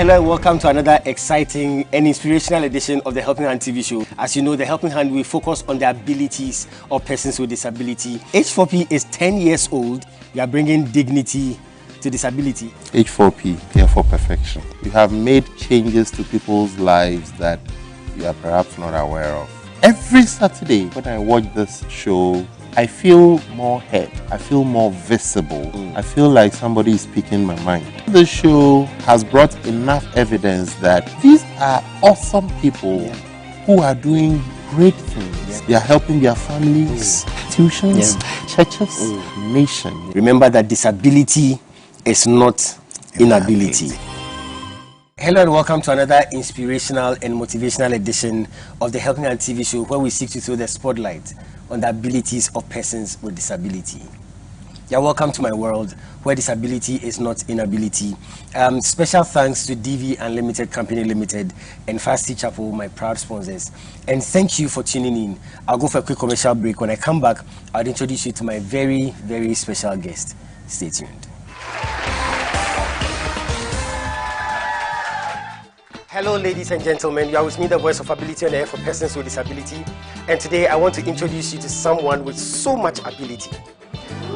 Hello and welcome to another exciting and inspirational edition of the Helping Hand TV show. As you know, the Helping Hand will focus on the abilities of persons with disability. H4P is 10 years old. We are bringing dignity to disability. H4P, here for perfection. You have made changes to people's lives that you are perhaps not aware of. Every Saturday when I watch this show, I feel more heard. I feel more visible. I feel like somebody is speaking my mind. The show has brought enough evidence that these are awesome people who are doing great things. They are helping their families, institutions, churches, nation. Remember that disability is not inability. Hello and welcome to another inspirational and motivational edition of the Helping Hand TV show, where we seek to throw the spotlight on the abilities of persons with disability. You're welcome to my world where disability is not inability. Special thanks to DV Unlimited Company Limited and Fasti Chapel, my proud sponsors. And thank you for tuning in. I'll go for a quick commercial break. When I come back, I'll introduce you to my very, very special guest. Stay tuned. Hello ladies and gentlemen, you are with me, the voice of ability on air for persons with disability, and today I want to introduce you to someone with so much ability.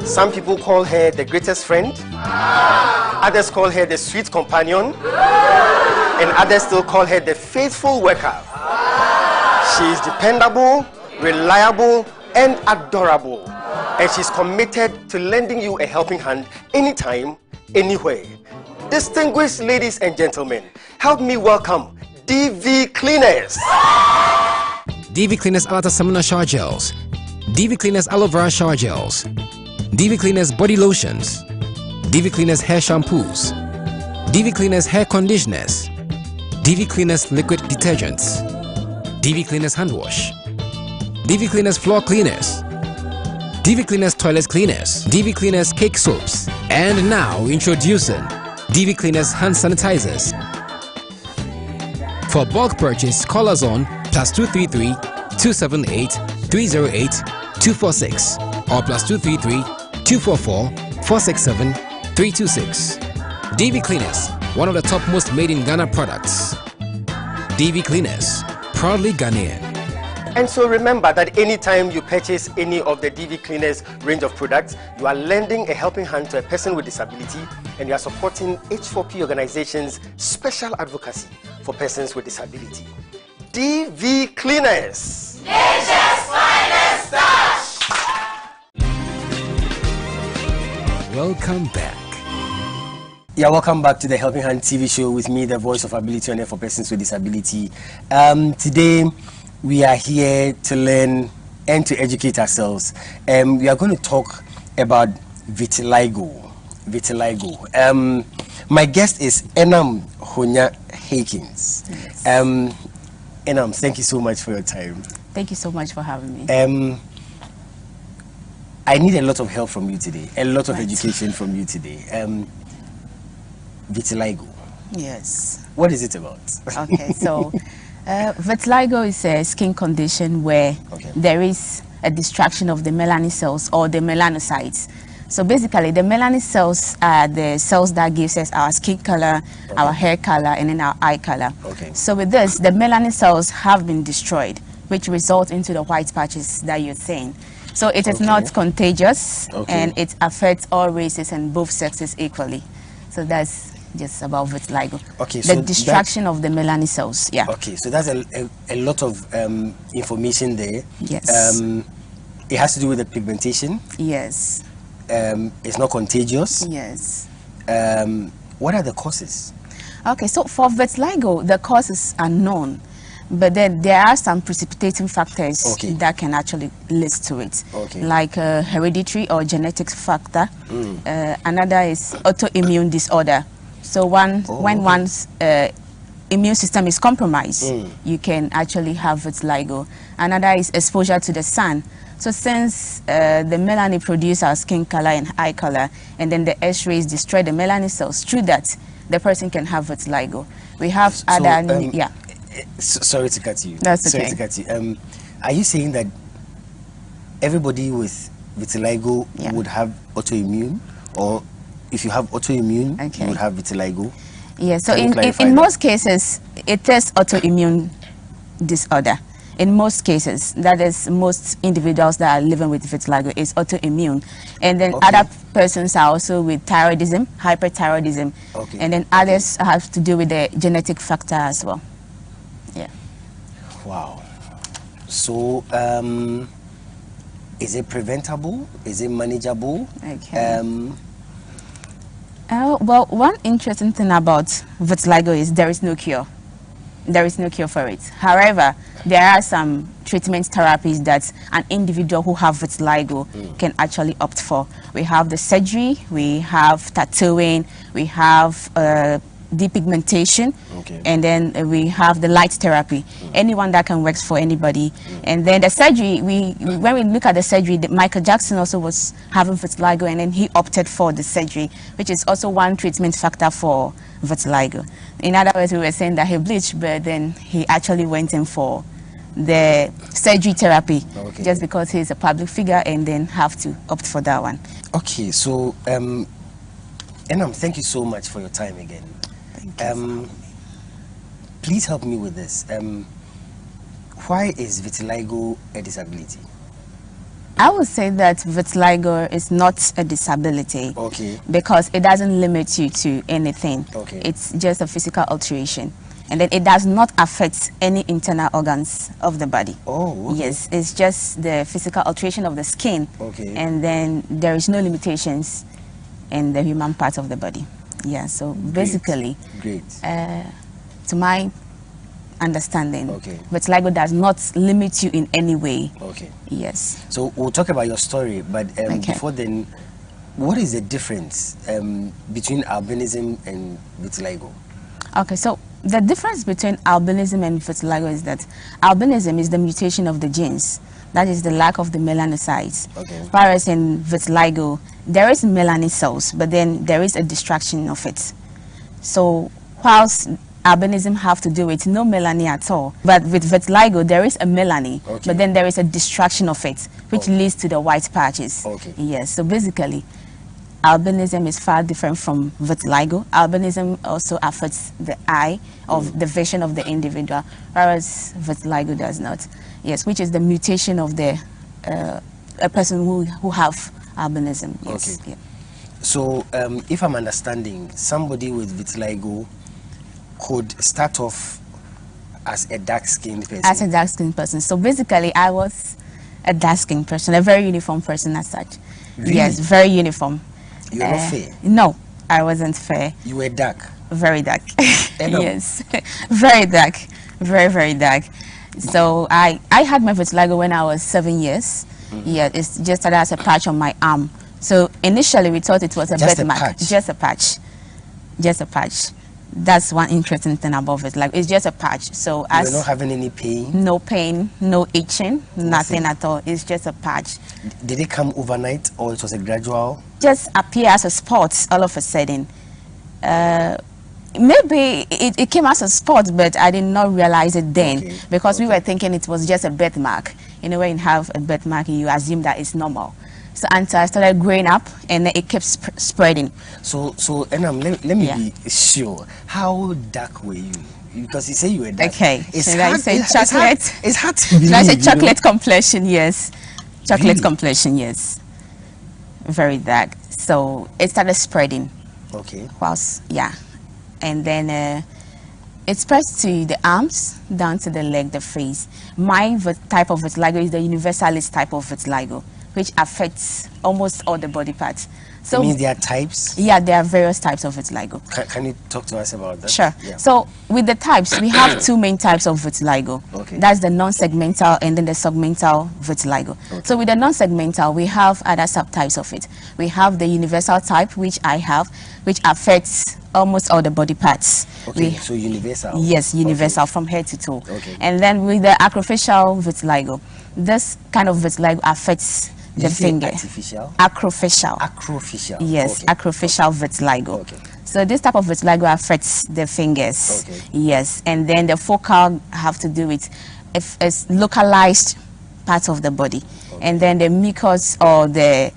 Some people call her the greatest friend, others call her the sweet companion, and others still call her the faithful worker. She is dependable, reliable, and adorable, and she's committed to lending you a helping hand anytime, anywhere. Distinguished ladies and gentlemen, help me welcome DV Cleaners. DV Cleaners Alata Samuna Shower Gels, DV Cleaners Aloe Vera Shower Gels, DV Cleaners Body Lotions, DV Cleaners Hair Shampoos, DV Cleaners Hair Conditioners, DV Cleaners Liquid Detergents, DV Cleaners Hand Wash, DV Cleaners Floor Cleaners, DV Cleaners Toilet Cleaners, DV Cleaners Cake Soaps, and now introducing DV Cleaners Hand Sanitizers. For bulk purchase, call us on +233 278 308 246 or +233 244 467 326. DV Cleaners, one of the top most made in Ghana products. DV Cleaners, proudly Ghanaian. And so remember that anytime you purchase any of the DV Cleaners range of products, you are lending a helping hand to a person with disability, and you are supporting H4P organization's special advocacy for persons with disability. DV Cleaners, Nature's finest touch. Welcome back. Yeah, welcome back to the Helping Hand TV show with me, the voice of ability on air for persons with disability. Today, we are here to learn and to educate ourselves. We are going to talk about vitiligo. My guest is Enam Honya Hakins. Yes. Enam, thank you so much for your time. Thank you so much for having me. I need a lot of help from you today, a lot of education from you today. Vitiligo. Yes. What is it about? Okay, so vitiligo is a skin condition where there is a distraction of the melanin cells or the melanocytes. So basically, the melanin cells are the cells that gives us our skin color, our hair color, and then our eye color. So with this, the melanin cells have been destroyed, which results into the white patches that you're seeing. So it is not contagious, and it affects all races and both sexes equally. So that's just about vitiligo. The distraction of the melanin cells. Yeah. Okay, so that's a lot of information there. Yes. It has to do with the pigmentation. Yes. It's not contagious. Yes. What are the causes? Okay, so for vitiligo, the causes are known, but then there are some precipitating factors that can actually lead to it, like hereditary or genetic factor. Another is autoimmune disorder. So when one's immune system is compromised, you can actually have vitiligo. Another is exposure to the sun. So since the melanin produces our skin color and eye color, and then the X-rays destroy the melanin cells, through that, the person can have vitiligo. We have sorry to cut you. That's okay. Sorry to cut you. Are you saying that everybody with vitiligo would have autoimmune, or if you have autoimmune, you would have vitiligo? Yes, so in most cases, it is autoimmune disorder. In most cases, that is, most individuals that are living with vitiligo is autoimmune. And then other persons are also with thyroidism, hyperthyroidism. And then others have to do with the genetic factor as well. Yeah. Wow. So, is it preventable? Is it manageable? Okay. Well, one interesting thing about vitiligo is there is no cure. There is no cure for it. However, there are some treatment therapies that an individual who have vitiligo can actually opt for. We have the surgery, we have tattooing, we have depigmentation, and then we have the light therapy. Anyone that can work for anybody. And then the surgery, when we look at the surgery, Michael Jackson also was having vitiligo, and then he opted for the surgery, which is also one treatment factor for vitiligo. In other words, we were saying that he bleached, but then he actually went in for the surgery therapy just because he's a public figure, and then have to opt for that one. Okay, so Enam, thank you so much for your time again. Please help me with this. Why is vitiligo a disability? I would say that vitiligo is not a disability because it doesn't limit you to anything. It's just a physical alteration. And then it does not affect any internal organs of the body. Yes, it's just the physical alteration of the skin. And then there is no limitations in the human part of the body. Yeah, so basically, to my understanding, vitiligo does not limit you in any way. Yes. So we'll talk about your story, but before then, what is the difference between albinism and vitiligo? Okay, so the difference between albinism and vitiligo is that albinism is the mutation of the genes. That is the lack of the melanocytes. Whereas in vitiligo, there is melanin cells, but then there is a distraction of it. So whilst albinism have to do with no melanin at all, but with vitiligo, there is a melanin, but then there is a distraction of it, which leads to the white patches. Yes, so basically, albinism is far different from vitiligo. Albinism also affects the eye of the vision of the individual, whereas vitiligo does not. Yes, which is the mutation of the a person who have albinism. Yes. So, if I'm understanding, somebody with vitiligo could start off as a dark-skinned person. As a dark-skinned person. So basically, I was a dark-skinned person, a very uniform person as such. Really? Yes, very uniform. You were not fair? No, I wasn't fair. You were dark? Very dark. Yes, very dark. Very, very dark. So I had my vitiligo when I was 7 years. Yeah, it's just started as a patch on my arm. So initially we thought it was a birthmark. Just a patch. Just a patch. That's one interesting thing about it. Like, it's just a patch. So you're not having any pain? No pain, no itching, nothing at all. It's just a patch. Did it come overnight, or it was a gradual? Just appear as a spot all of a sudden. Maybe it came as a spot, but I did not realize it then because we were thinking it was just a birthmark. You know, when you have a birthmark, you assume that it's normal. So until I started growing up, and then it kept spreading. So Enam, let me be sure. How dark were you? Because you say you were dark. Okay. Should I say chocolate? It's hard to believe. Should I say chocolate complexion? Yes. Chocolate complexion, yes. Very dark. So it started spreading. Whilst, and then it spreads to the arms, down to the leg, the face. My type of vitiligo is the universalist type of vitiligo, which affects almost all the body parts. So it means there are types? Yeah, there are various types of vitiligo. Can you talk to us about that? Sure. Yeah. So with the types, we have two main types of vitiligo. That's the non-segmental and then the segmental vitiligo. So with the non-segmental, we have other subtypes of it. We have the universal type, which I have, which affects almost all the body parts. So universal? Yes, universal from head to toe. And then with the acrofacial vitiligo, this kind of vitiligo affects the finger. Artificial? Acrofacial. Acrofacial. Yes, acrofacial vitiligo. So this type of vitiligo affects the fingers. Yes, and then the focal have to do with it's localized part of the body, and then the mucus or the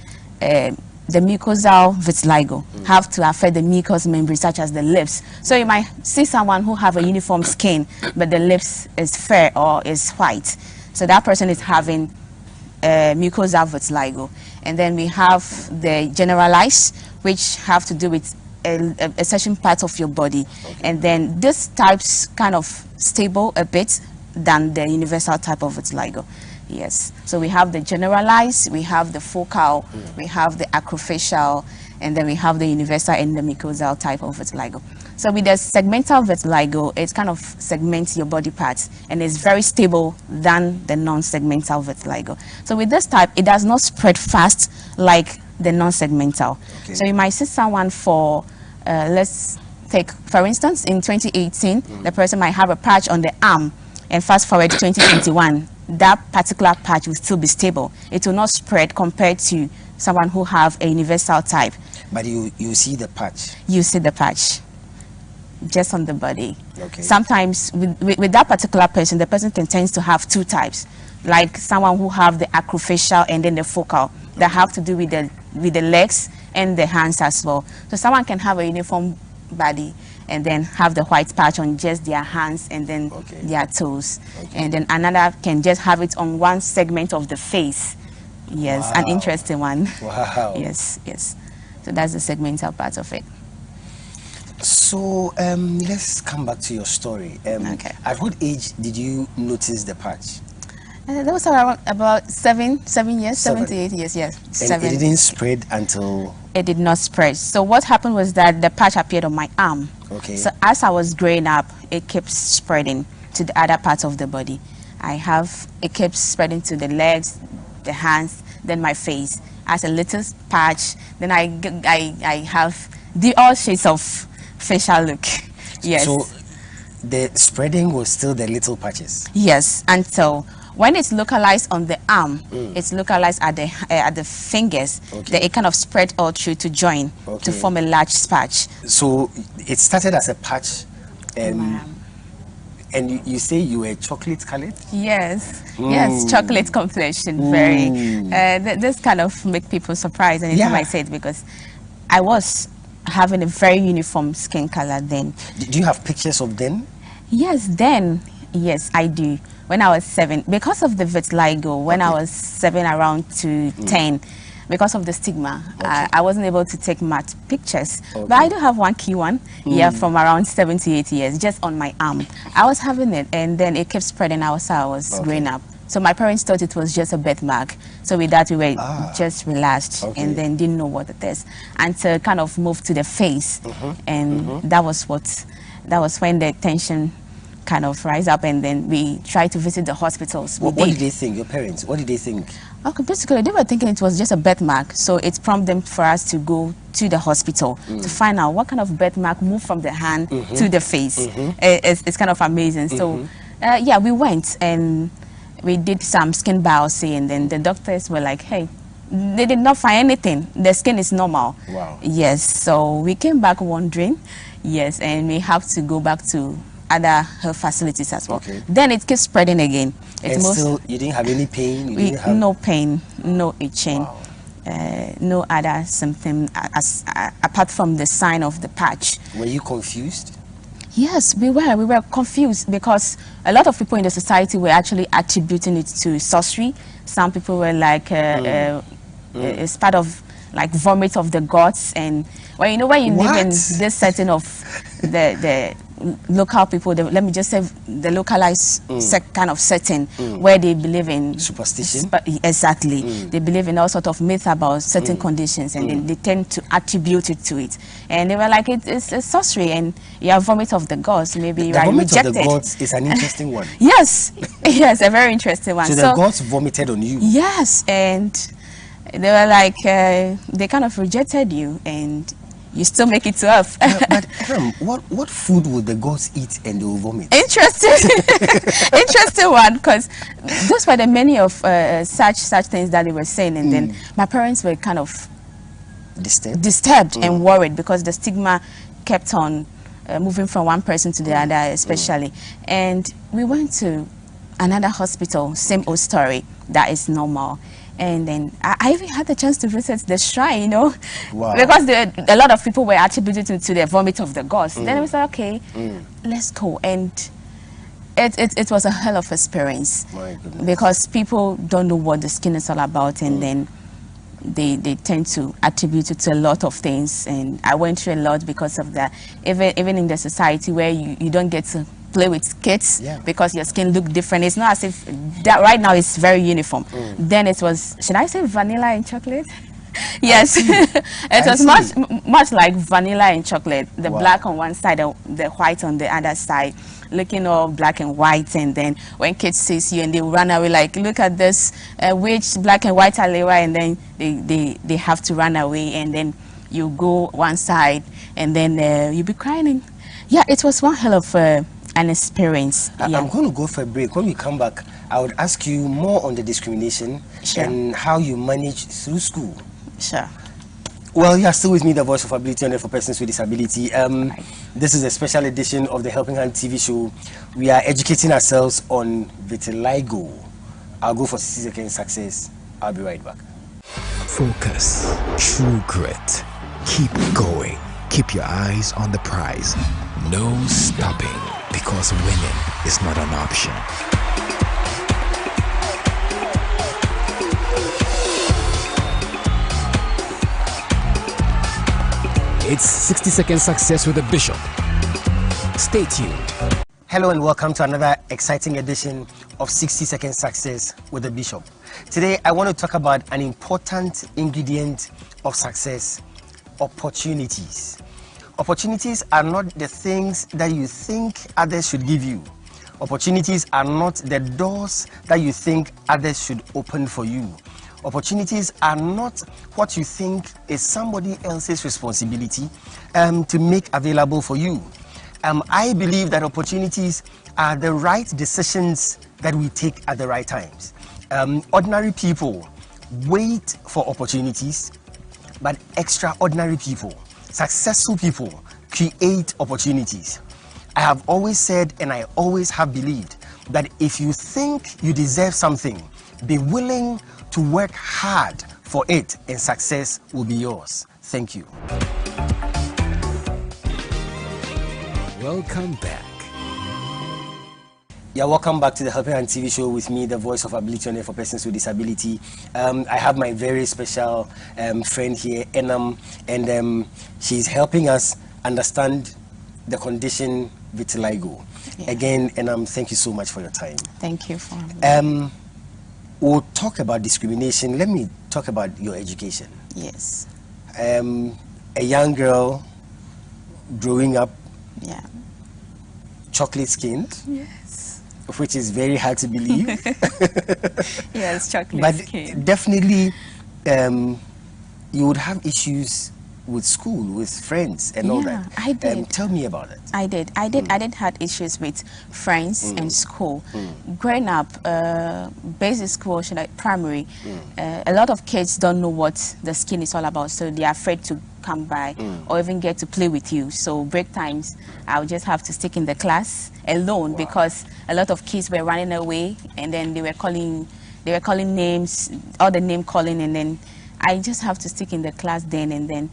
the mucosal vitiligo have to affect the mucous membrane, such as the lips. So you might see someone who have a uniform skin, but the lips is fair or is white. So that person is having mucosal vitiligo. And then we have the generalized, which have to do with a certain part of your body. And then this type's kind of stable a bit than the universal type of vitiligo. Yes. So we have the generalized, we have the focal, we have the acrofacial, and then we have the universal and the mucosal type of vitiligo. So with the segmental vitiligo, it kind of segments your body parts and is very stable than the non-segmental vitiligo. So with this type, it does not spread fast like the non-segmental. Okay. So you might see someone for, let's take, for instance, in 2018, the person might have a patch on the arm, and fast forward to 2021, that particular patch will still be stable. It will not spread compared to someone who have a universal type. But you see the patch? You see the patch just on the body. Okay. Sometimes with that particular person, the person tends to have two types, like someone who have the acrofacial and then the focal, that have to do with the legs and the hands as well. So someone can have a uniform body and then have the white patch on just their hands and then their toes. And then another can just have it on one segment of the face. Yes, an interesting one. Wow. Yes, yes. So that's the segmental part of it. So let's come back to your story. Okay. At what age did you notice the patch? That was around about 7 years, 7 to 8 years, yes. And 7. it didn't spread until... It did not spread. So what happened was that the patch appeared on my arm. Okay. So as I was growing up, it kept spreading to the other parts of the body. It kept spreading to the legs, the hands, then my face. As a little patch, then I have all shades of facial look. Yes. So the spreading was still the little patches? Yes, until when it's localized on the arm, it's localized at the fingers. Then it kind of spread all through to join to form a large patch. So it started as a patch, and you say you were chocolate colored? Yes, yes, chocolate complexion. Very. This kind of make people surprised anytime I say it, because I was having a very uniform skin color then. Do you have pictures of them? Yes, then. Yes, I do. When I was 7, because of the vitiligo, when I was 7 around to 10, because of the stigma, I wasn't able to take much pictures. But I do have one key one, from around 7 to 8 years, just on my arm. I was having it, and then it kept spreading out as I was growing up. So my parents thought it was just a birthmark. So with that, we were just relaxed and then didn't know what it is. Until kind of moved to the face, and that was when the tension kind of rise up, and then we try to visit the hospitals. What did they think, your parents? What did they think? Okay, basically they were thinking it was just a birthmark, so it prompted them for us to go to the hospital to find out what kind of birthmark moved from the hand to the face. It's kind of amazing. So yeah, we went and we did some skin biopsy, and then the doctors were like, hey, they did not find anything. The skin is normal. Wow. Yes, so we came back wondering, yes, and we have to go back to other health facilities as well. Then it keeps spreading again. And still, you didn't have any pain? No pain, no itching, no other symptom apart from the sign of the patch. Were you confused? Yes, we were confused, because a lot of people in the society were actually attributing it to sorcery. Some people were like, it's part of like vomit of the gods, and well, you know, when you live in this setting of the local people, let me just say the localized kind of setting where they believe in superstition. Exactly. They believe in all sort of myth about certain conditions, and they tend to attribute it to it. And they were like, it's sorcery, and you have vomit of the gods. Maybe you are rejected. The vomit of the gods is an interesting one. Yes, yes, a very interesting one. So the gods vomited on you. Yes, and they were like, they kind of rejected you, and you still make it to us. But what food would the gods eat and they will vomit? Interesting, interesting one, because those were the many of such things that they were saying, and then my parents were kind of disturbed and worried, because the stigma kept on moving from one person to the other, especially. And we went to another hospital, same old story, that is normal. And then I even had the chance to visit the shrine, you know, wow. because a lot of people were attributed to the vomit of the gods. Then we said, okay, let's go. And it was a hell of experience. My goodness. Because people don't know what the skin is all about, and then they tend to attribute it to a lot of things. And I went through a lot because of that. Even in the society where you don't get to play with kids because your skin look different. It's not as if that right now it's very uniform. Then it was, should I say vanilla and chocolate? Yes, it was much like vanilla and chocolate. The black on one side, the white on the other side, looking all black and white. And then when kids sees you and they run away, like, look at this, which black and white alewa, and then they have to run away, and then you go one side, and then you be crying. Yeah, it was one hell of an experience. I'm going to go for a break. When we come back, I would ask you more on the discrimination and how you manage through school. Sure. Well, you are still with me, the voice of ability and for persons with disability. This is a special edition of the Helping Hand TV show. We are educating ourselves on vitiligo. I'll go for 60 seconds success. I'll be right back. Focus, true grit. Keep going. Keep your eyes on the prize. No stopping, because winning is not an option. It's 60-second success with the Bishop. Stay tuned. Hello and welcome to another exciting edition of 60-second success with the Bishop. Today I want to talk about an important ingredient of success: opportunities. Opportunities are not the things that you think others should give you. Opportunities are not the doors that you think others should open for you. Opportunities are not what you think is somebody else's responsibility to make available for you. I believe that opportunities are the right decisions that we take at the right times. Ordinary people wait for opportunities, but extraordinary people, successful people, create opportunities. I have always said, and I always have believed, that if you think you deserve something, be willing to work hard for it, and success will be yours. Thank you. Welcome back. Yeah, welcome back to the Helping Hand TV show with me, the voice of ability and for persons with disability. I have my very special friend here, Elorm, and she's helping us understand the condition vitiligo. Yeah. Again, Elorm, thank you so much for your time. Thank you for having me. We'll talk about discrimination. Let me talk about your education. Yes. A young girl growing up, chocolate skinned. Yes. Which is very hard to believe. Yes, chocolate but skin. definitely you would have issues with school, with friends and all that. I did. Tell me about it. I did have issues with friends and school. Growing up, basic school, primary, a lot of kids don't know what the skin is all about, so they are afraid to come by or even get to play with you. So break times, I would just have to stick in the class alone because a lot of kids were running away, and then they were calling names, all the name calling, and then I just have to stick in the class then and then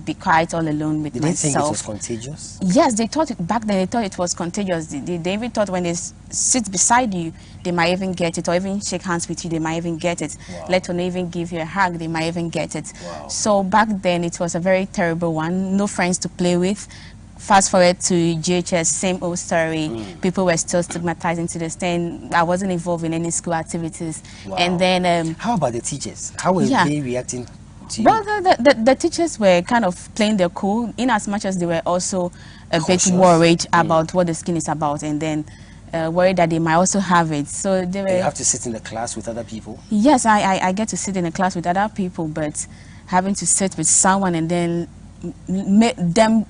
be quiet all alone with myself. Did they think it was contagious? Yes, they thought it, back then they thought it was contagious. They even thought when they sit beside you, they might even get it, or even shake hands with you, they might even get it. Wow. Let alone even give you a hug, they might even get it. Wow. So back then it was a very terrible one. No friends to play with. Fast forward to GHS, same old story. People were still stigmatizing to the extent I wasn't involved in any school activities. Wow. And then how about the teachers? How were they reacting to you? Well, the teachers were kind of playing their cool, in as much as they were also a bit worried about what the skin is about, and then worried that they might also have it. So they were. You have to sit in the class with other people? Yes, I get to sit in a class with other people, but having to sit with someone and then make them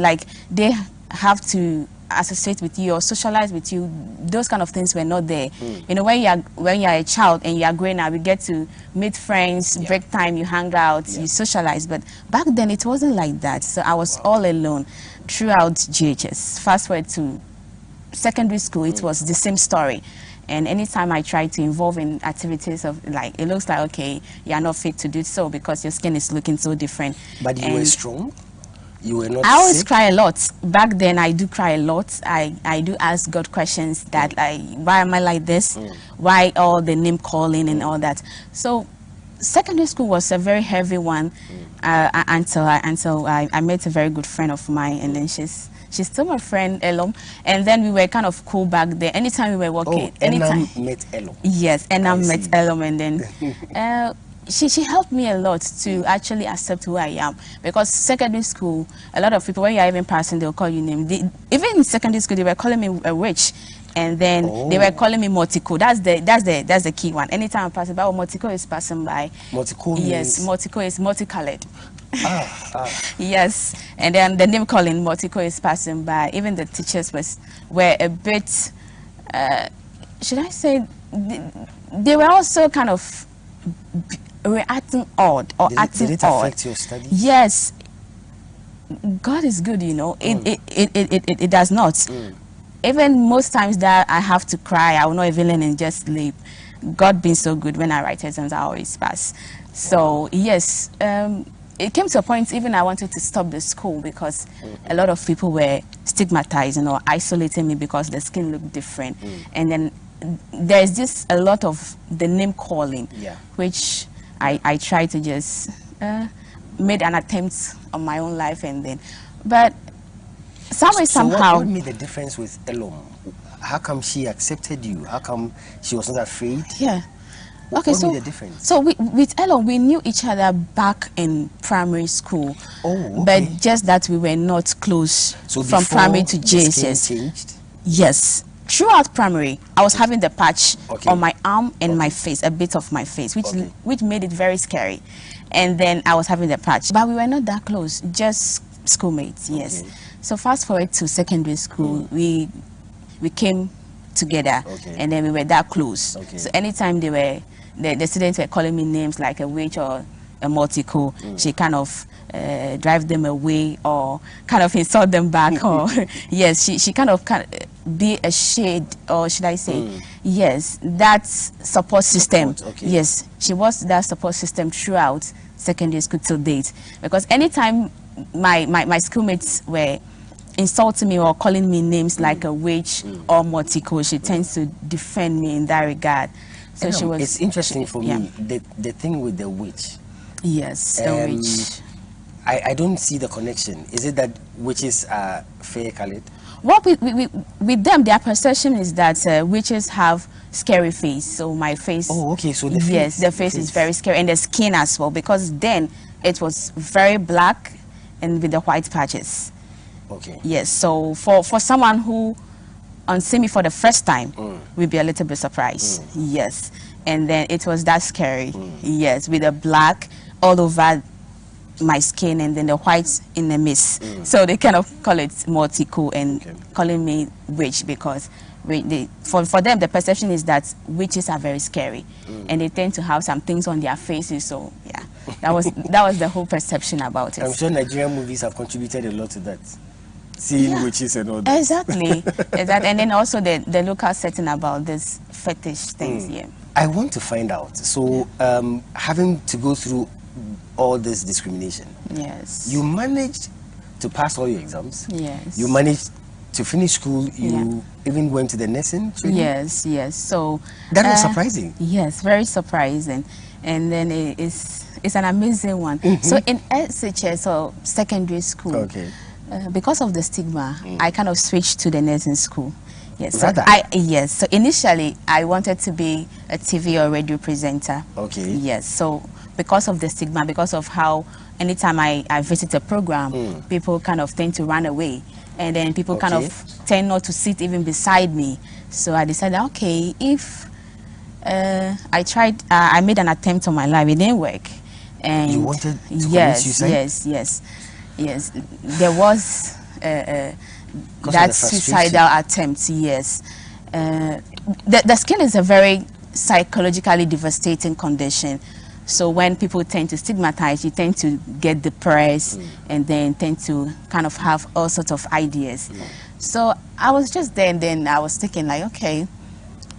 like they have to associate with you or socialize with you, those kind of things were not there. You know, when you're a child and you are growing up, you get to meet friends, break time, you hang out, you socialize. But back then it wasn't like that. So I was all alone throughout GHS. Fast forward to secondary school, it was the same story. And anytime I try to involve in activities of like, it looks like, okay, you're not fit to do so because your skin is looking so different. But you were strong? You were not I always sick? cry a lot. Back then, I do cry a lot. I do ask God questions that, like, why am I like this? Why all the name calling and all that? So secondary school was a very heavy one until I met a very good friend of mine, and then she's still my friend, Elorm, and then we were kind of cool back there. Anytime we were walking, anytime met Elorm. Yes, and I met Elorm, and then she helped me a lot to actually accept who I am, because secondary school, a lot of people, when you are even passing, they'll call you name. Even in secondary school, they were calling me a witch. And then they were calling me Motiko. That's the key one. Anytime I'm passing by, Motiko is passing by. Motiko means? Yes, Motiko is multicolored. Yes, and then the name calling Motiko is passing by. Even the teachers were a bit, should I say, they were also kind of reacting odd or acting odd. Did it affect your studies? Yes. God is good, you know. It does not. Even most times that I have to cry, I will not even learn and just sleep. God being so good, when I write exams, I always pass. So yes, it came to a point even I wanted to stop the school because a lot of people were stigmatizing or isolating me because the skin looked different. And then there's just a lot of the name calling, which I tried to just made an attempt on my own life, and then, but somehow. What made the difference with Elorm? How come she accepted you? How come she was not afraid? Yeah. Okay, what made the difference? So with Elorm, we knew each other back in primary school. Oh, okay. But just that we were not close from primary to JSS. Changed? Yes. Throughout primary, I was having the patch on my arm and my face, a bit of my face, which made it very scary. And then I was having the patch. But we were not that close, just schoolmates, yes. So fast forward to secondary school, we came together, and then we were that close. So anytime the students were calling me names like a witch or a Motiko, she kind of drive them away or kind of insult them back, or yes, she kind of be a shade, or should I say, yes, that support system. Yes, she was that support system throughout secondary school till date, because anytime my schoolmates were insulting me or calling me names like a witch or Motiko, she tends to defend me in that regard. So she was. It's interesting for me, the thing with the witch. Yes, the witch. I don't see the connection. Is it that witches are fair colored? Well, with them, their perception is that witches have scary face. So my face. Oh, okay. So the face. Yes, the face is very scary, and the skin as well, because then it was very black and with the white patches. Okay. Yes. So for someone who see me for the first time, we'd be a little bit surprised. Yes. And then it was that scary. Yes, with the black all over my skin and then the white in the mist. So they kind of call it Motiko and calling me witch, because for them the perception is that witches are very scary and they tend to have some things on their faces. So yeah, that was the whole perception about it. I'm sure Nigerian movies have contributed a lot to that. Seeing witches and all that. Exactly. And then also the local setting about this fetish things. Yeah. I want to find out. So having to go through all this discrimination. Yes. You managed to pass all your exams. Yes. You managed to finish school. You even went to the nursing training. Yes. So that was surprising. Yes, very surprising. And then it's an amazing one. So in SHS or secondary school, because of the stigma, I kind of switched to the nursing school. Yes. So So initially I wanted to be a TV or radio presenter. Okay. Yes. So because of the stigma, because of how anytime I visit a program, people kind of tend to run away, and then people kind of tend not to sit even beside me. So I decided, okay, if I made an attempt on my life, it didn't work. And you wanted to commit suicide? Yes. There was that suicidal attempt. Yes. The skin is a very psychologically devastating condition. So when people tend to stigmatize, you tend to get depressed and then tend to kind of have all sorts of ideas. So I was just there, and then I was thinking like, okay,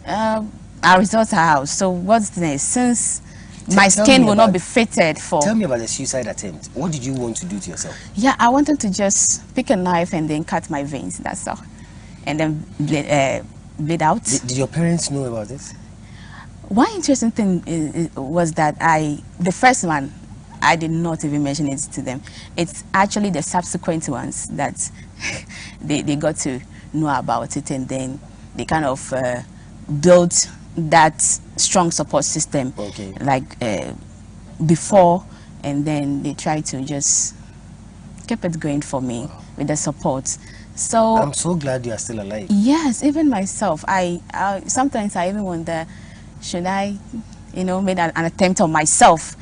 Our results are out. So what's next? Since my skin will not be fitted for... Tell me about the suicide attempt. What did you want to do to yourself? Yeah, I wanted to just pick a knife and then cut my veins, that's all. And then bleed out. Did your parents know about this? One interesting thing was that the first one, I did not even mention it to them. It's actually the subsequent ones that they got to know about it, and then they kind of built that strong support system, like before, and then they tried to just keep it going for me with the support. So I'm so glad you are still alive. Yes, even myself, I sometimes I even wonder, should I, make an attempt on myself?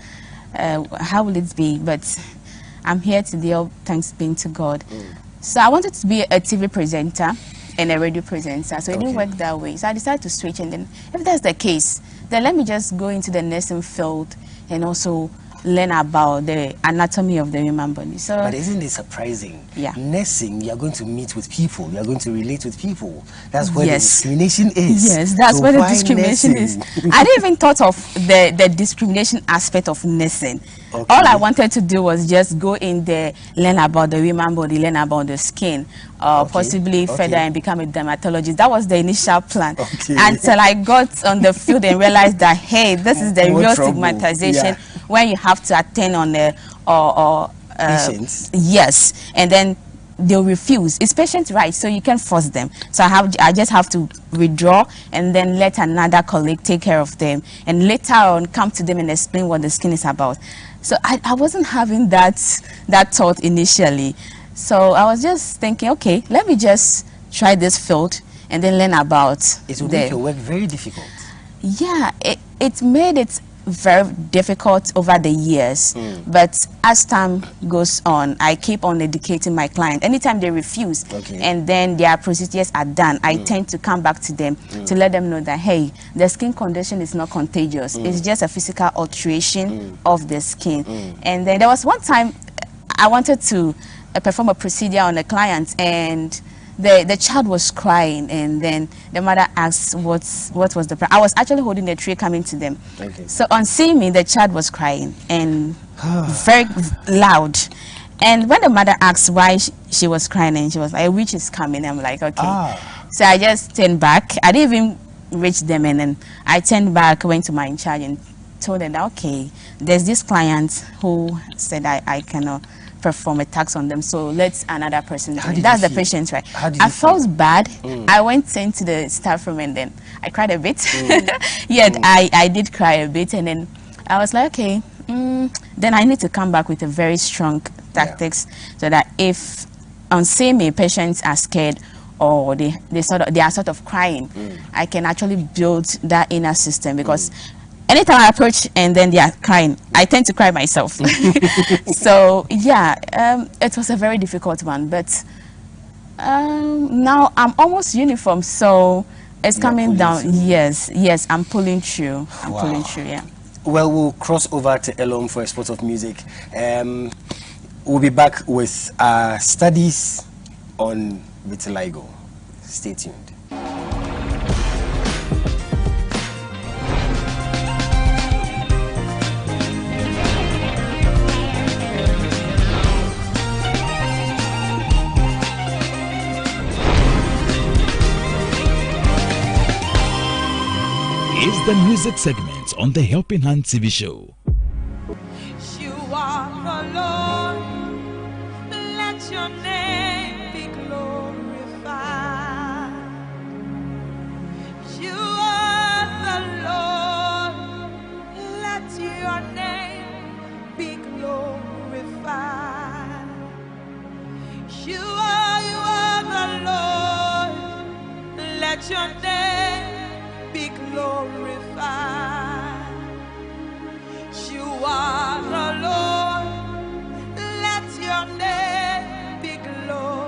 How will it be? But I'm here today, all thanks being to God. So I wanted to be a TV presenter and a radio presenter, so it didn't work that way. So I decided to switch, and then if that's the case, then let me just go into the nursing field and also learn about the anatomy of the human body. So, but isn't it surprising? Yeah. Nursing, you are going to meet with people, you are going to relate with people. That's where the discrimination is. Yes, that's where the discrimination is. I didn't even thought of the discrimination aspect of nursing. All I wanted to do was just go in there, learn about the human body, learn about the skin, possibly further and become a dermatologist. That was the initial plan. Until I got on the field and realized that, hey, this is the real stigmatization when you have to attend on the patients. Yes, and then they'll refuse. It's patient right, so you can't force them. So I just have to withdraw and then let another colleague take care of them, and later on come to them and explain what the skin is about. So I wasn't having that thought initially. So I was just thinking, okay, let me just try this field and then learn about it. Will make your work very difficult. Yeah, it made it very difficult over the years, but as time goes on, I keep on educating my client. Anytime they refuse and then their procedures are done, I tend to come back to them to let them know that, hey, the skin condition is not contagious. It's just a physical alteration of the skin. And then there was one time I wanted to perform a procedure on a client, and the child was crying, and then the mother asked what was the problem. I was actually holding the tray coming to them. So on seeing me, the child was crying and very loud. And when the mother asked why she was crying, and she was like, a witch is coming, I'm like, okay. So I just turned back. I didn't even reach them, and then I turned back, went to my in charge and told them that, okay, there's this client who said I cannot perform a tax on them, so let another person do it. That's the patient, right? I felt bad. I went into the staff room and then I cried a bit. I did cry a bit, and then I was like, okay, then I need to come back with a very strong tactics, so that if on seeing me patients are scared or they are sort of crying, I can actually build that inner system, because anytime I approach and then they are crying, I tend to cry myself. So yeah, it was a very difficult one, but now I'm almost uniform, so it's coming down. Yes, I'm pulling through. I'm pulling through, yeah. Well, we'll cross over to Elorm for a spot of music. We'll be back with our studies on vitiligo. Stay tuned. Is the music segment on the Helping Hand TV show. You are the Lord, let your name be glorified. You are the Lord, let your name be glorified. You are the Lord, let your name be glorified. You are the Lord, let your name be glorified.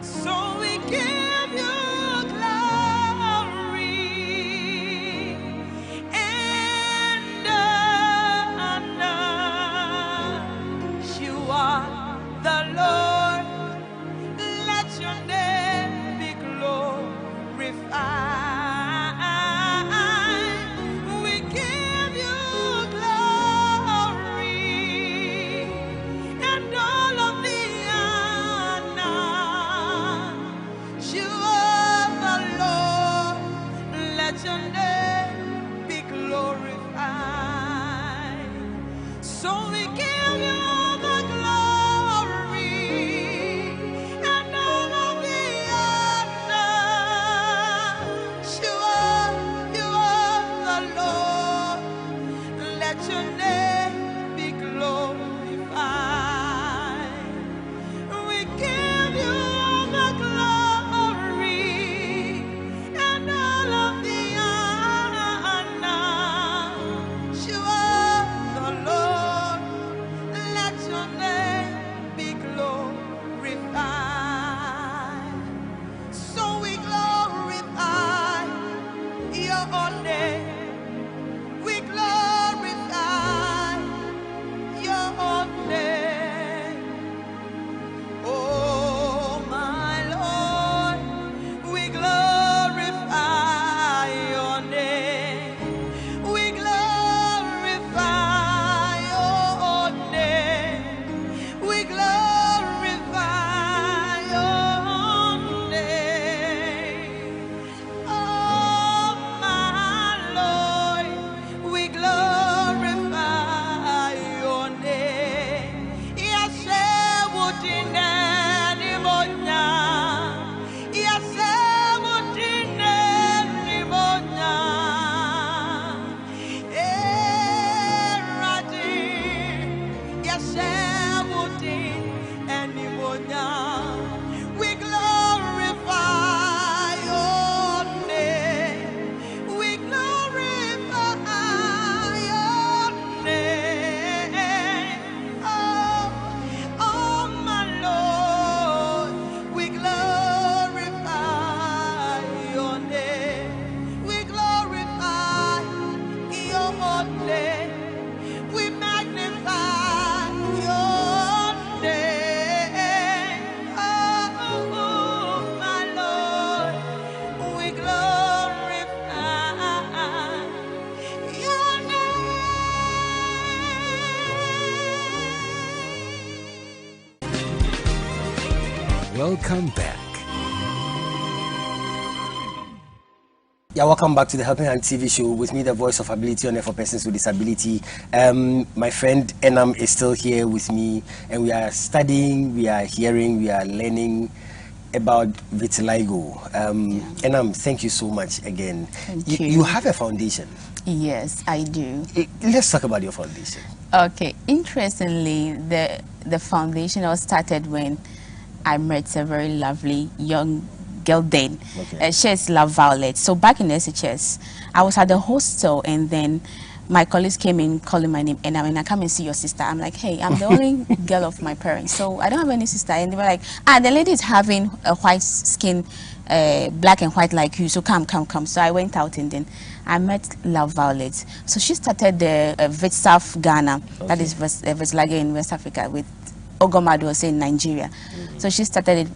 So we give you glory and honor. You are the Lord, let your name We glorify your name. We glorify your name. Oh my Lord, we glorify your name. We glorify your name. We magnify your name. Oh my Lord, we glorify your name. Welcome back. Yeah, welcome back to the Helping Hand TV show with me, the voice of ability on air for persons with disability. My friend Enam is still here with me, and we are studying, we are hearing, we are learning about vitiligo. Enam, thank you so much again. Thank you. You have a foundation. Yes, I do. Let's talk about your foundation. Okay, interestingly, the foundation was started when I met a very lovely young girl then. Okay. She's La Violet. So back in SHS, I was at the hostel, and then my colleagues came in calling my name, and I come and see your sister. I'm like, hey, I'm the only girl of my parents, so I don't have any sister. And they were like, the lady is having a white skin, black and white like you, so come. So I went out, and then I met La Violet. So she started the Vitsaf Ghana, okay. That is Vitiligo in West Africa, with Ogomado in Nigeria. So she started it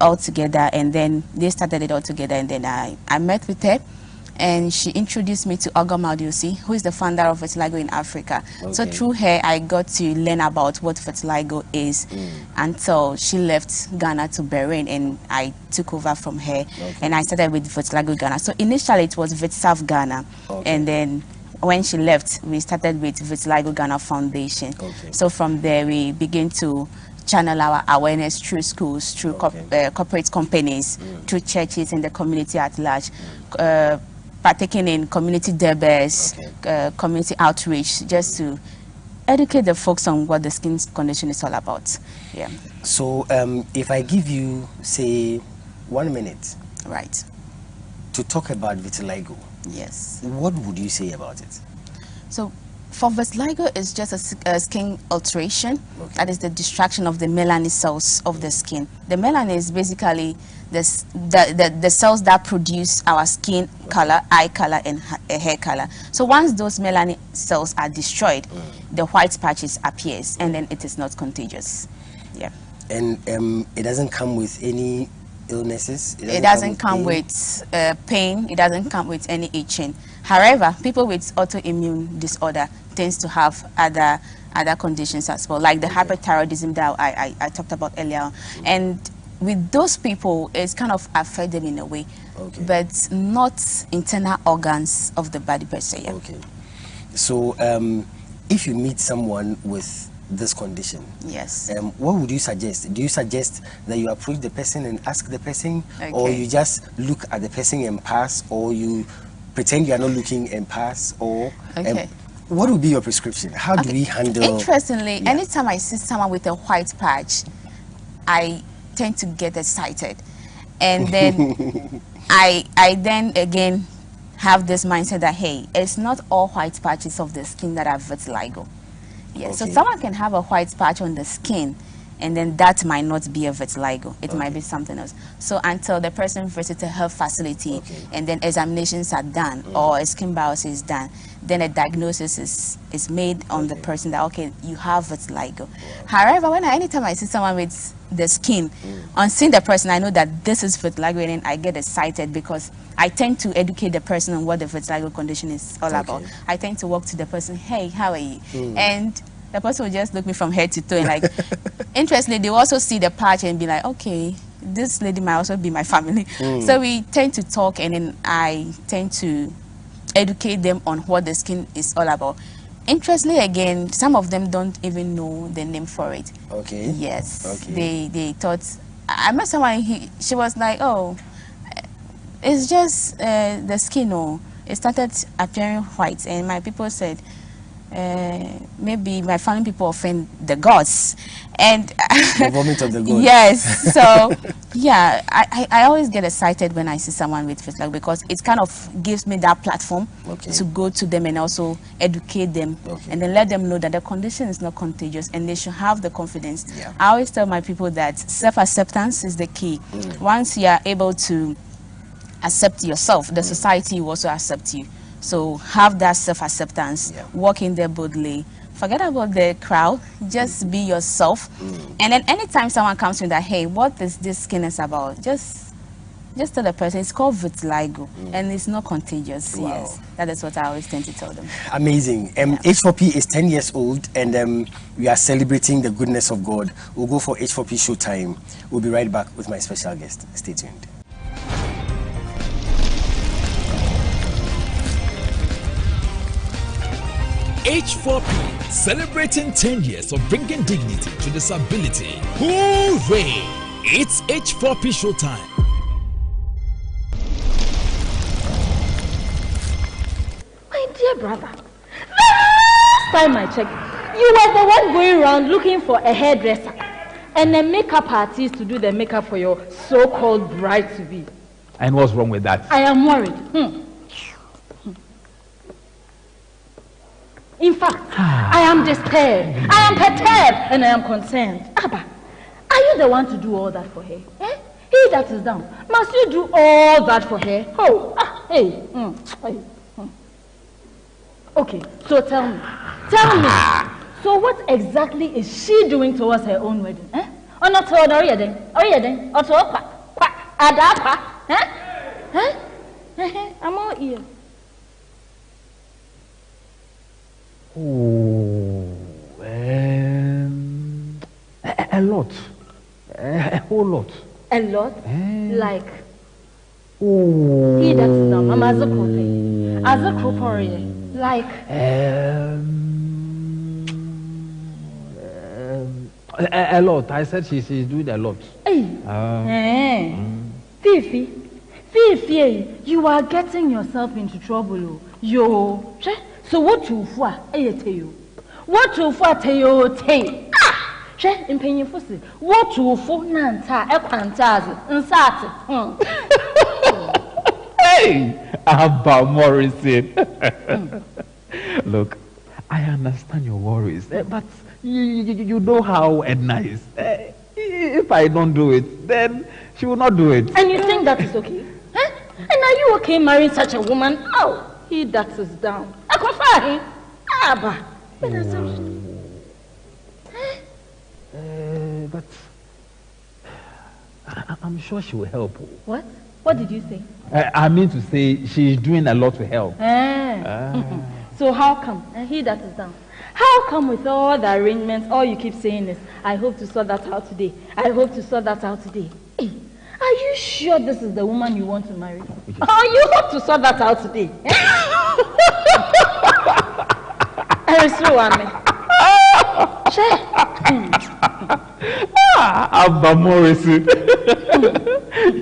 all together, and then they started it all together, and then I met with her, and she introduced me to Ogomado, who is the founder of Vitiligo in Africa. Okay. So through her, I got to learn about what Vitiligo is until she left Ghana to Bahrain, and I took over from her, and I started with Vitiligo Ghana. So initially it was Vitsaf Ghana, and then when she left, we started with Vitiligo Ghana Foundation. So from there, we began to channel our awareness through schools, through corporate companies, through churches and the community at large, partaking in community debates, community outreach, just to educate the folks on what the skin condition is all about. Yeah. So if I give you, say, 1 minute, right, to talk about vitiligo, yes, what would you say about it? So for vitiligo, it's just a skin alteration. That is the destruction of the melanin cells of the skin. The melanin is basically the cells that produce our skin color, eye color, and hair color. So once those melanin cells are destroyed, the white patches appears, and then it is not contagious. Yeah. And it doesn't come with any illnesses? It doesn't come with pain. It doesn't come with any itching. However, people with autoimmune disorder tends to have other conditions as well, like the hyperthyroidism that I talked about earlier. And with those people, it's kind of affect them in a way, but not internal organs of the body per se. Okay. So if you meet someone with this condition, yes, what would you suggest? Do you suggest that you approach the person and ask the person, or you just look at the person and pass, or you pretend you are not looking and pass, or what would be your prescription? How do we handle? Interestingly, anytime I see someone with a white patch, I tend to get excited, and then I then again have this mindset that, hey, it's not all white patches of the skin that are vitiligo. Yeah, so someone can have a white patch on the skin, and then that might not be a vitiligo. It might be something else. So until the person visits a health facility, and then examinations are done, or a skin biopsy is done, then a diagnosis is made on the person that, okay, you have vitiligo. However, anytime I see someone with the skin, on seeing the person, I know that this is vitiligo, and then I get excited because I tend to educate the person on what the vitiligo condition is all about. I tend to walk to the person, hey, how are you? And the person will just look me from head to toe, and like, interestingly, they will also see the patch and be like, okay, this lady might also be my family. So we tend to talk, and then I tend to educate them on what the skin is all about. Interestingly, again, some of them don't even know the name for it. Yes. They thought, I met someone, she was like, oh, it's just the skin, it started appearing white, and my people said, maybe my family people offend the gods, and the vomit of the gods. Yes. So yeah, I always get excited when I see someone with vitiligo because it kind of gives me that platform to go to them and also educate them and then let them know that the condition is not contagious and they should have the confidence. I always tell my people that self-acceptance is the key. Once you are able to accept yourself, the society will also accept you. So have that self-acceptance, walk in there boldly, forget about the crowd, just be yourself. And then anytime someone comes to me that, hey, what is this skin is about, just tell the person it's called vitiligo and it's not contagious. Yes, that is what I always tend to tell them. Amazing. H4P is 10 years old and we are celebrating the goodness of God. We'll go for H4P Show Time. We'll be right back with my special guest. Stay tuned. H4P, celebrating 10 years of bringing dignity to disability. Hooray! It's H4P Show Time. My dear brother, last time I checked, you were the one going around looking for a hairdresser and a makeup artist to do the makeup for your so-called bride-to-be. And what's wrong with that? I am worried. In fact, I am disturbed, I am perturbed, and I am concerned. Abba, are you the one to do all that for her? Eh? He that is down, must you do all that for her? Oh, hey. Okay, so tell me. So what exactly is she doing towards her own wedding? Eh? Or not to or to Adapa? Eh? I'm all ear. Oh, a lot. A whole lot. A lot? Like? Oh. He that's down. I'm as a couple. Like? A lot. I said she's doing a lot. Fifi, you are getting yourself into trouble. Yo. So what you for? What you for? Tell she in paying for see. What you for? Nanta, Hey, Abba Morrison. Look, I understand your worries, but you know how Edna is. If I don't do it, then she will not do it. And you think that is okay? Huh? And are you okay marrying such a woman? Oh. He that is down. I confirm him. Abba. But I'm sure she will help. What? What did you say? I mean to say she's doing a lot to help. So how come? He that is down. How come with all the arrangements, all you keep saying is, I hope to sort that out today. I hope to sort that out today. Hey, are you sure this is the woman you want to marry? Oh, you hope to sort that out today. Abba Morrison.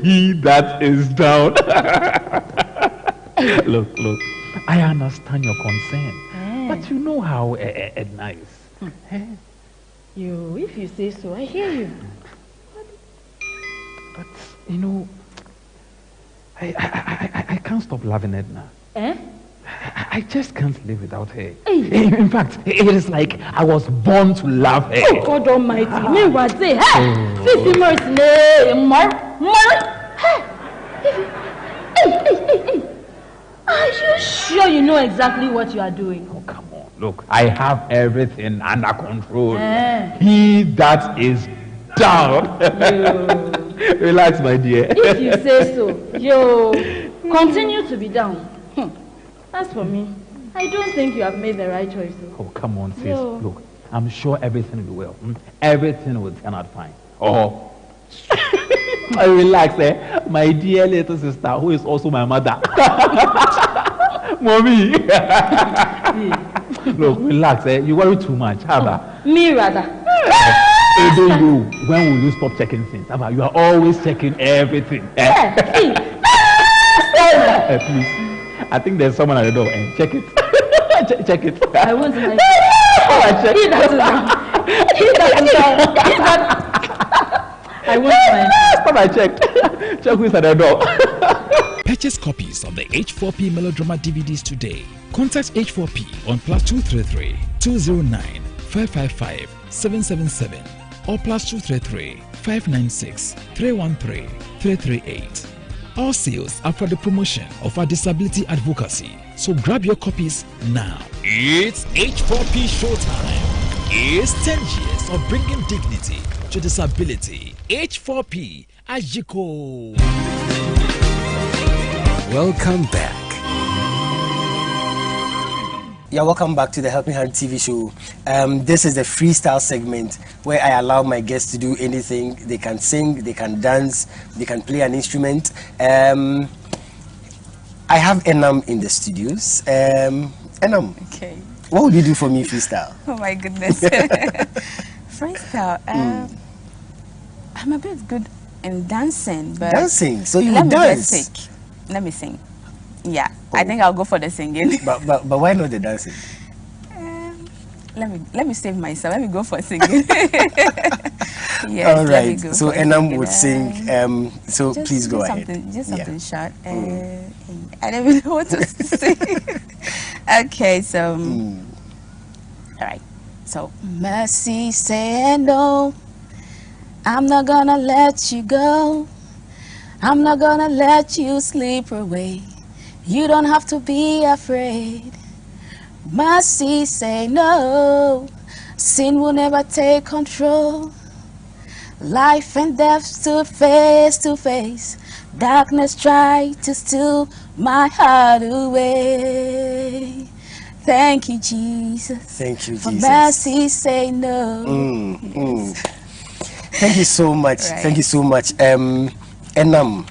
He that is down. Look, I understand your concern, but you know how Edna is. If you say so, I hear you. But you know, I can't stop loving Edna. I just can't live without her. In fact, it is like I was born to love her. Oh God Almighty! Me what say? Hey, Fifi Morrison, hey. Are you sure you know exactly what you are doing? Oh come on! Look, I have everything under control. He that is down. Relax, my dear. If you say so, continue to be down. As for me, I don't think you have made the right choice. Oh, come on, sis. Look, I'm sure everything will be well. Everything will turn out fine. Oh, relax, my dear little sister, who is also my mother. Mommy. Look, relax, you worry too much. Me rather. When will you stop checking things? You are always checking everything. Please. Please. I think there's someone at the door. Check it. Check it. I won't mind. He that is down. He that is down. He that. I won't mind. Come and check. Check who's at the door. Purchase copies of the H4P Melodrama DVDs today. Contact H4P on +233 209 555 777 or +233 596 313 338. All sales are for the promotion of our disability advocacy, so grab your copies now. It's H4P Show Time. It's 10 years of bringing dignity to disability. H4P, Ajiko. Welcome back. Yeah, welcome back to the Helping Hand TV show. This is the freestyle segment where I allow my guests to do anything. They can sing, they can dance, they can play an instrument. I have Enam in the studios. Enam, Okay. what would you do for me freestyle? Oh my goodness. Freestyle. I'm a bit good in dancing, but Dancing? So you let would me dance? just sing. Let me sing. Yeah, I think I'll go for the singing. But why not the dancing? Let me save myself. Let me go for singing. Yes, All let me right. go So for Enam singing. would sing. So Just please go do ahead. something, just Yeah. something short. I don't even know what to say. Okay, so all right. So mercy say no. I'm not gonna let you go. I'm not gonna let you slip away. You don't have to be afraid. Mercy say no. Sin will never take control. Life and death stood face to face. Darkness tried to steal my heart away. Thank you, Jesus. Thank you, For Jesus. mercy say no. Yes. Thank you so much. Right. Thank you so much, Enam,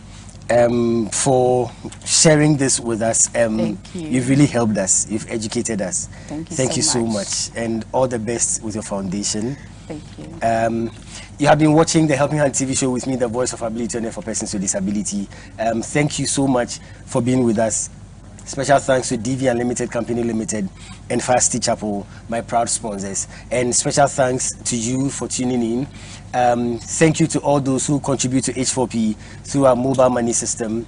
for sharing this with us. Thank you. You've really helped us. You've educated us. Thank you so so much, and all the best with your foundation. Thank you. You have been watching the Helping Hand TV show with me, the voice of ability and for persons with disability. Thank you so much for being with us. Special thanks to DV Unlimited Company Limited and Fast Chapel, my proud sponsors. And special thanks to you for tuning in. Thank you to all those who contribute to H4P through our mobile money system.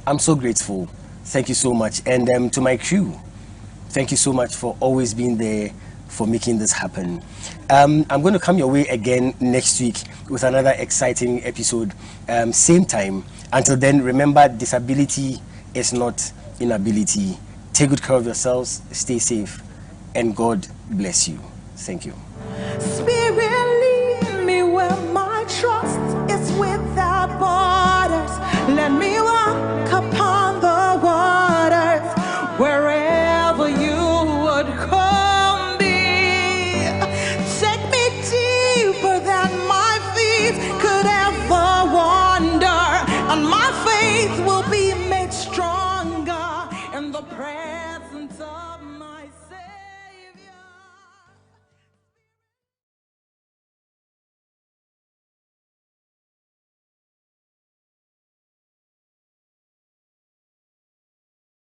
I'm so grateful. Thank you so much. And to my crew, thank you so much for always being there for making this happen. I'm going to come your way again next week with another exciting episode, same time. Until then, remember, disability is not inability. Take good care of yourselves, stay safe, and God bless you. Thank you. Spirit